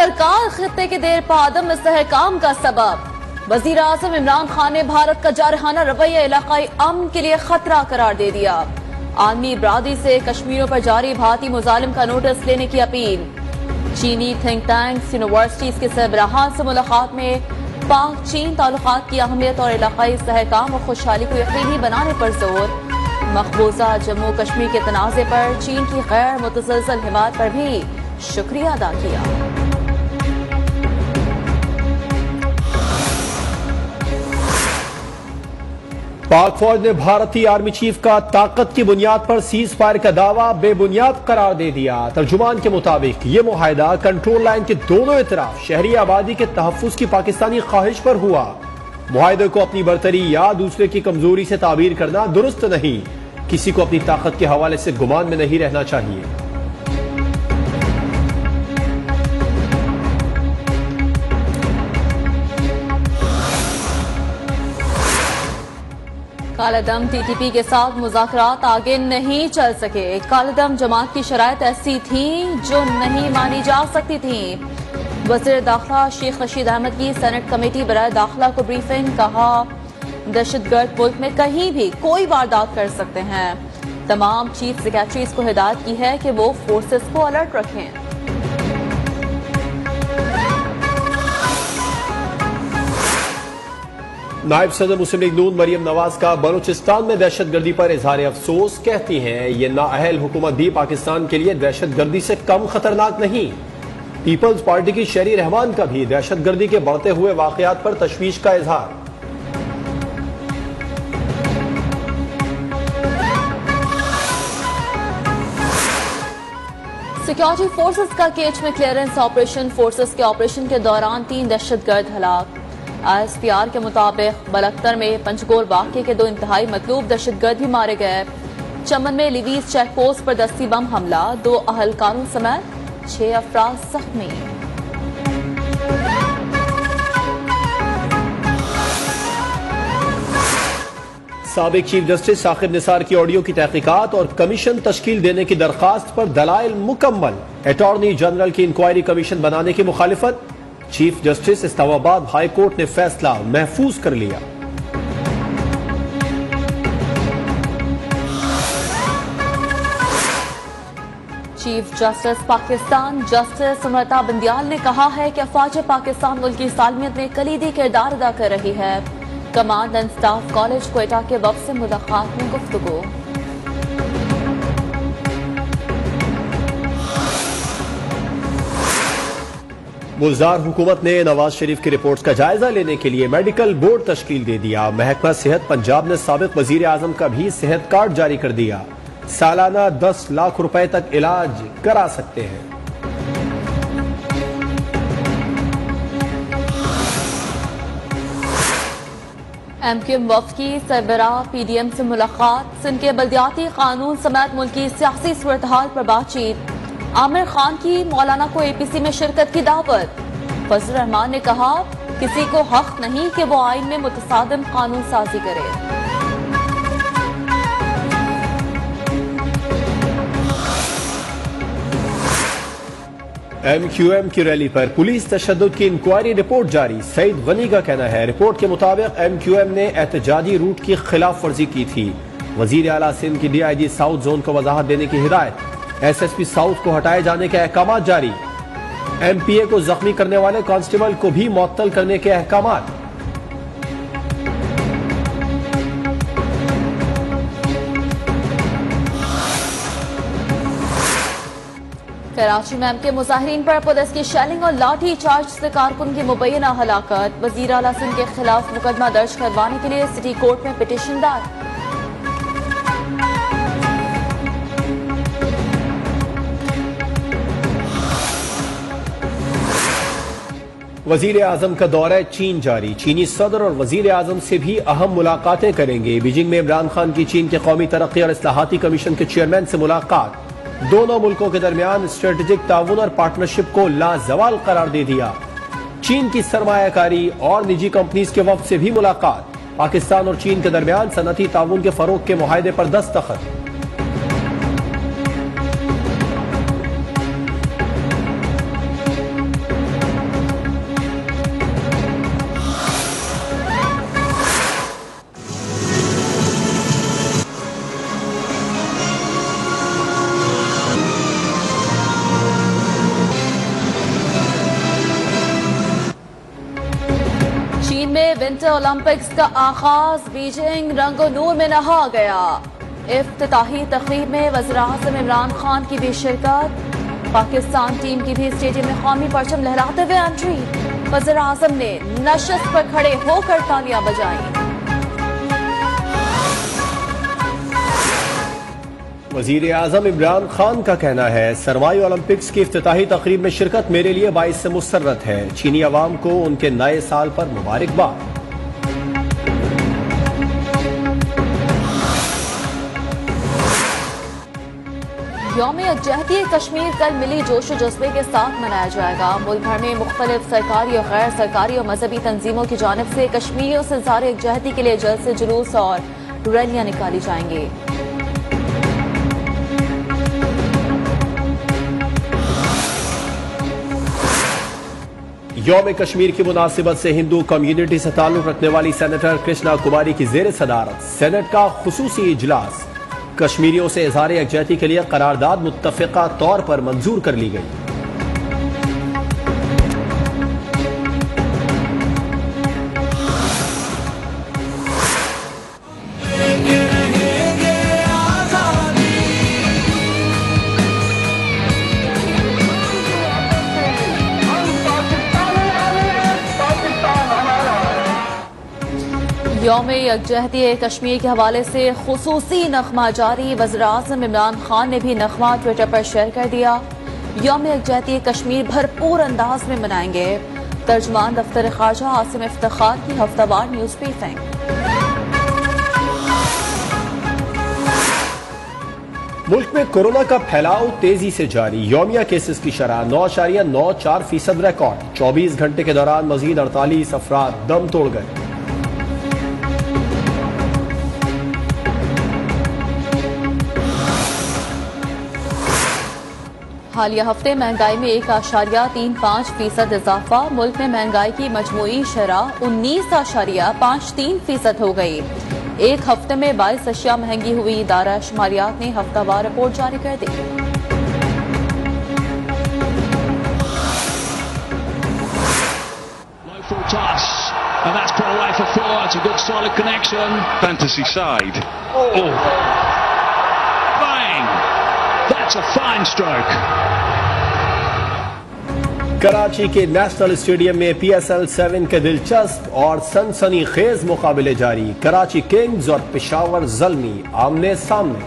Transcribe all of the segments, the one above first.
सरकार खित्ते के देर पादम इस्तेहकाम का सबब। वजीर आजम इमरान खान ने भारत का जारहाना रवैया इलाकाई अमन के लिए खतरा करार दे दिया। आलमी बरादरी से कश्मीरों पर जारी भारतीय मुजालिम का नोटिस लेने की अपील। चीनी थिंक टैंक्स, यूनिवर्सिटीज के सरबराहान से मुलाकात में पाक चीन ताल्लुकात की अहमियत और इलाकाई इस्तेहकाम और खुशहाली को यकीनी बनाने पर जोर। मकबूजा जम्मू कश्मीर के तनाज़े पर चीन की गैर मुतसलसल हिमायत पर भी शुक्रिया अदा किया। पाक फौज ने भारतीय आर्मी चीफ का ताकत की बुनियाद पर सीज फायर का दावा बेबुनियाद करार दे दिया। तर्जुमान के मुताबिक ये मुआहिदा कंट्रोल लाइन के दोनों तरफ शहरी आबादी के तहफ्फुज की पाकिस्तानी ख्वाहिश पर हुआ। मुआहिदे को अपनी बरतरी या दूसरे की कमजोरी से ताबीर करना दुरुस्त नहीं। किसी को अपनी ताकत के हवाले से गुमान में नहीं रहना चाहिए। कालेदम टीटीपी के साथ मुज़ाकरात आगे नहीं चल सके। कालेदम जमात की शराइत ऐसी थी जो नहीं मानी जा सकती थी। वज़ीर दाखिला शेख रशीद अहमद की सेनेट कमेटी बराए दाखिला को ब्रीफिंग। कहा, दहशतगर्द मुल्क में कहीं भी कोई वारदात कर सकते हैं। तमाम चीफ सेक्रेटरीज को हिदायत की है कि वो फोर्सेस को अलर्ट रखें। नायब सदर मुस्लिम लीग नून मरियम नवाज का बलूचिस्तान में दहशतगर्दी पर इजहार अफसोस। कहती हैं ये नाअहल हुकूमत भी पाकिस्तान के लिए दहशतगर्दी से कम खतरनाक नहीं। पीपल्स पार्टी की शहरी रहमान का भी दहशतगर्दी के बढ़ते हुए वाकयात पर तशवीश का इजहार। सिक्योरिटी फोर्सेस का केच में क्लियरेंस ऑपरेशन। फोर्सेस के ऑपरेशन के दौरान 3 दहशतगर्द हलाक। ISPR के मुताबिक बलख्तर में पंचगोल वाक़े के 2 इंतहाई मतलूब दहशतगर्द भी मारे गए। चमन में लिवीज चेक पोस्ट पर दस्ती बम हमला, 2 अहलकारों समेत 6 अफराद जख्मी। साबिक चीफ जस्टिस साकिब निसार की ऑडियो की तहकीकात और कमीशन तश्कील देने की दरखास्त पर दलाइल मुकम्मल। अटॉर्नी जनरल की इंक्वायरी कमीशन बनाने की मुखालिफत। Chief justice Islamabad high court ने फैसला महफूज कर लिया। Chief justice Pakistan justice Amrita Bandial ने कहा है कि अफवाज पाकिस्तान मुल्क की सालमियत में कलीदी किरदार अदा कर रही है। Command and staff college Quetta के वक्त से मुलाकात में गुफ्तगू। मुल्ज़ार हुकूमत ने नवाज शरीफ की रिपोर्ट्स का जायजा लेने के लिए मेडिकल बोर्ड तश्कील दे दिया। महकमा सेहत पंजाब ने साबिक वजीर आजम का भी सेहत कार्ड जारी कर दिया। सालाना 10 लाख रुपए तक इलाज करा सकते हैं। MQM वफ्द की सरबराह PDM से मुलाकात। सिंध के बल्दियाती कानून समेत मुल्क की सियासी सूरत-हाल पर बातचीत। आमिर खान की मौलाना को APC में शिरकत की दावत। फजल रहमान ने कहा, किसी को हक नहीं कि वो आइन में मुतसादिम कानून साजी करे। MQM की रैली पर पुलिस तशद्दुद की इंक्वायरी रिपोर्ट जारी। सईद गनी का कहना है, रिपोर्ट के मुताबिक MQM ने एहतजाजी रूट की खिलाफ वर्जी की थी। वजीर आला सिंध की DIG साउथ जोन को वजाहत देने की हिदायत। SSP साउथ को हटाए जाने के अहकाम जारी। MPA को जख्मी करने वाले कांस्टेबल को भी मुअत्तल करने के अहकाम। कराची में MK मुजाहिरीन पर पुलिस की शेलिंग और लाठी चार्ज से कारकुन की मुबैना हलाकत। वजीर आला सिंध के खिलाफ मुकदमा दर्ज करवाने के लिए सिटी कोर्ट में पिटीशन दायर। वजीर आजम का दौरा चीन जारी। चीनी सदर और वजीर आजम से भी अहम मुलाकातें करेंगे। बीजिंग में इमरान खान की चीन के कौमी तरक्की और इस्लाहाती कमीशन के चेयरमैन से मुलाकात। दोनों मुल्कों के दरमियान स्ट्रेटेजिक ताउन और पार्टनरशिप को लाजवाल करार दे दिया। चीन की सरमायाकारी और निजी कंपनीज के वफ्द से भी मुलाकात। पाकिस्तान और चीन के दरमियान सनती ताउन के फरोग के मुआहदे पर दस्तखत। ओलंपिक्स का आगाज बीजिंग रंगो नूर में नहा गया। इफ्तिताही तकरीब में वज़ीर-ए-आज़म इमरान खान की भी शिरकत। पाकिस्तान टीम की भी स्टेडियम में कौमी परचम लहराते हुए एंट्री। वज़ीर-ए-आज़म ने नशस्त पर खड़े होकर तालियां बजाई। वज़ीर आज़म इमरान खान का कहना है, सरमाई ओलंपिक्स की इफ्तिताही तकरीब में शिरकत मेरे लिए बाइस से मुसर्रत है। चीनी अवाम को उनके नए साल पर मुबारकबाद। यौम यकजहती कश्मीर कल मिली जोशो जज्बे के साथ मनाया जाएगा। मुल्क भर में मुख्तलिफ सरकारी और गैर सरकारी और मजहबी तंजीमों की जानिब से कश्मीरियों से इज़हार यकजहती के लिए जल्द से जुलूस और रैलियां निकाली जाएंगी। यौम कश्मीर की मुनासिबत से हिंदू कम्युनिटी से ताल्लुक रखने वाली सेनेटर कृष्णा कुमारी की जेर सदारत सेनेट का खुसूसी इजलास। कश्मीरियों से इज़हार यकजहती के लिए करारदाद मुत्तफ़िक़ा तौर पर मंजूर कर ली गई। यौम यकजहती कश्मीर के हवाले से खुसूसी नगमा जारी। वज़ीर-ए-आज़म इमरान खान ने भी नगमा ट्विटर पर शेयर कर दिया। यौम यकजहती कश्मीर भरपूर अंदाज में मनाएंगे। तर्जमान दफ्तर खारजा आसिम इफ्तिखार की हफ्तावार न्यूज ब्रीफिंग। मुल्क में कोरोना का फैलाव तेजी से जारी। यौमिया केसेस की शरह 9.94% रिकॉर्ड। 24 घंटे के दौरान मजीद 48 अफराद दम तोड़ गए। हालिया हफ्ते महंगाई में 1.35% इजाफा। मुल्क में महंगाई की मजमूई शरह 19.53% हो गई। एक हफ्ते में 22 अशिया महंगी हुई। इदारा शुमारियात ने हफ्तावार रिपोर्ट जारी कर दी। And that's put away for four. It's a good solid connection. Fantasy side. Oh! Bang! That's a fine stroke. Karachi के नेशनल स्टेडियम में PSL 7 के दिलचस्प और सनसनीखेज मुकाबले जारी। कराची किंग्स और पेशावर ज़ल्मी आमने सामने।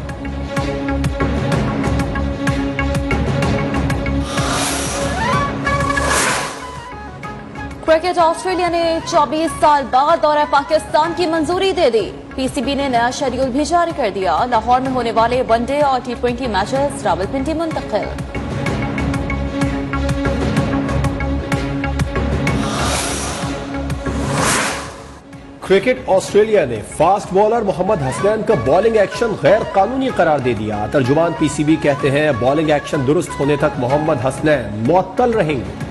क्रिकेट ऑस्ट्रेलिया ने 24 साल बाद दौरा पाकिस्तान की मंजूरी दे दी। PCB ने नया शेड्यूल भी जारी कर दिया। लाहौर में होने वाले वनडे और T20 मैचेस रावलपिंडी मुंतकिल। क्रिकेट ऑस्ट्रेलिया ने फास्ट बॉलर मोहम्मद हसनैन का बॉलिंग एक्शन गैर कानूनी करार दे दिया। तर्जुमान PCB कहते हैं, बॉलिंग एक्शन दुरुस्त होने तक मोहम्मद हसनैन मुअत्तल रहेंगे।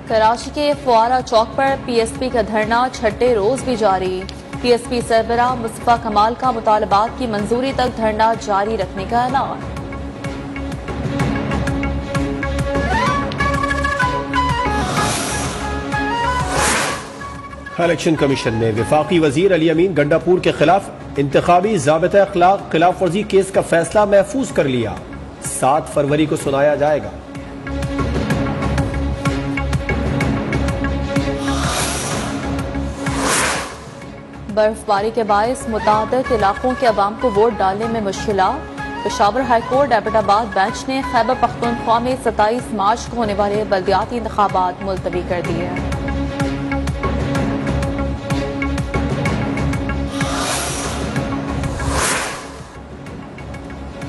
कराची के फुआरा चौक पर PSP का धरना छठे रोज भी जारी। PSP सरबराह मुस्तफा कमाल का मुतालबात की मंजूरी तक धरना जारी रखने का ऐलान। इलेक्शन कमीशन ने वफाकी वजीर अली अमीन गंडापुर के खिलाफ इंतखाबी ज़ाबिता अखलाक खिलाफ वर्जी केस का फैसला महफूज कर लिया। 7 फरवरी को सुनाया जाएगा। बर्फबारी के बायस मुतादिद इलाकों के अवाम को वोट डालने में मुश्किलात। पेशावर हाईकोर्ट एबटाबाद बेंच ने खैबर पख्तूनख्वा में 27 मार्च को होने वाले बल्दियाती इंतखाबात मुलतवी कर दिए।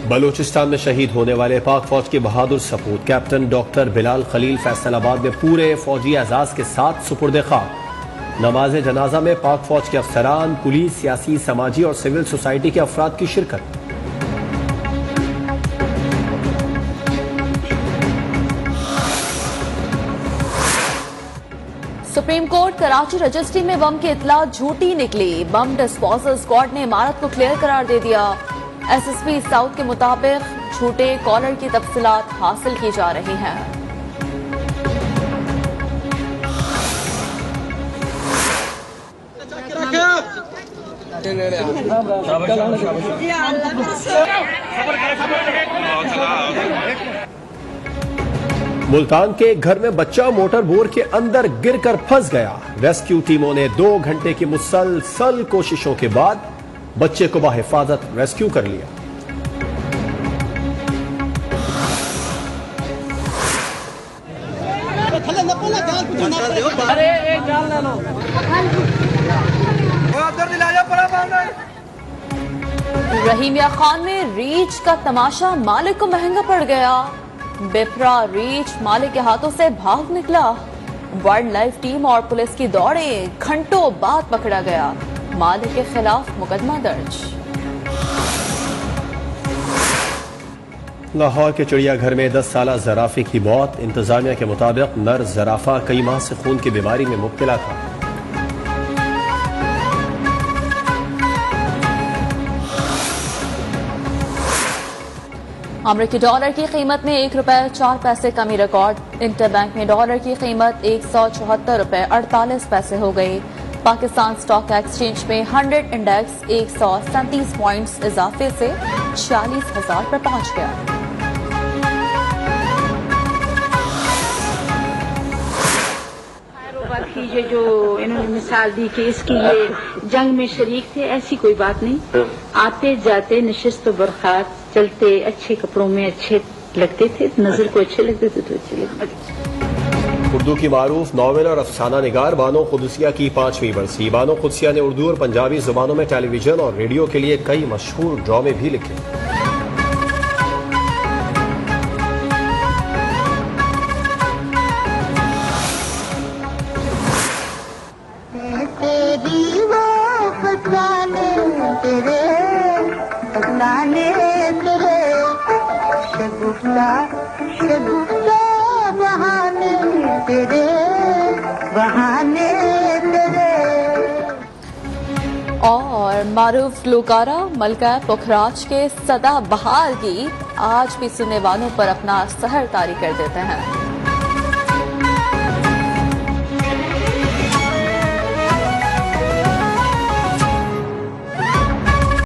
बलूचिस्तान में शहीद होने वाले पाक फौज के बहादुर सपूत कैप्टन डॉक्टर बिलाल खलील फैसलाबाद में पूरे फौजी एजाज के साथ सुपुर्द खाक। नमाज जनाजा में पाक फौज के अफसरान, पुलिस, सियासी, समाजी और सिविल सोसाइटी के अफराद की शिरकत। सुप्रीम कोर्ट कराची रजिस्ट्री में बम की इतला झूठी निकली। बम डिस्पोजल स्क्वाड ने इमारत को क्लियर करार दे दिया। SSP साउथ के मुताबिक छूटे कॉलर की तफसीलात हासिल की जा रही हैं। मुल्तान के एक घर में बच्चा मोटर बोर के अंदर गिरकर फंस गया। रेस्क्यू टीमों ने 2 घंटे की मुसलसल कोशिशों के बाद बच्चे को बाहिफाजत रेस्क्यू कर लिया। रहीमिया खान में रीछ का तमाशा मालिक को महंगा पड़ गया। बेपरा रीछ मालिक के हाथों से भाग निकला। वाइल्ड लाइफ टीम और पुलिस की दौड़े, घंटों बाद पकड़ा गया। मालिक के खिलाफ मुकदमा दर्ज। लाहौर के चिड़ियाघर में 10 साला जराफे की मौत। इंतजामिया के मुताबिक नर जराफा कई माह से खून की बीमारी में मुब्तला था। अमरीकी डॉलर की कीमत में 1 रुपए 4 पैसे कमी रिकॉर्ड। इंटरबैंक में डॉलर की कीमत 174 रुपए 48 पैसे हो गई। पाकिस्तान स्टॉक एक्सचेंज में 100 इंडेक्स 137 पॉइंट्स इजाफे से 46,000 पर पहुंच गया। ये जो इन्होंने मिसाल दी कि इसकी ये जंग में शरीक थे, ऐसी कोई बात नहीं। आते जाते नशिस्त बरखात चलते अच्छे कपड़ों में अच्छे लगते थे, नजर को अच्छे लगते थे तो अच्छे लगते थे। उर्दू की मारूफ नॉवेल और अफसाना निगार बानो कुदसिया की 5वीं बरसी। बानो कुदसिया ने उर्दू और पंजाबी जुबानों में टेलीविजन और रेडियो के लिए कई मशहूर ड्रामे भी लिखे। और मारूफ ग्लूकारा मलका पुखराज के सदा बहार गीत आज भी सुनने वालों पर अपना सहर तारी कर देते हैं।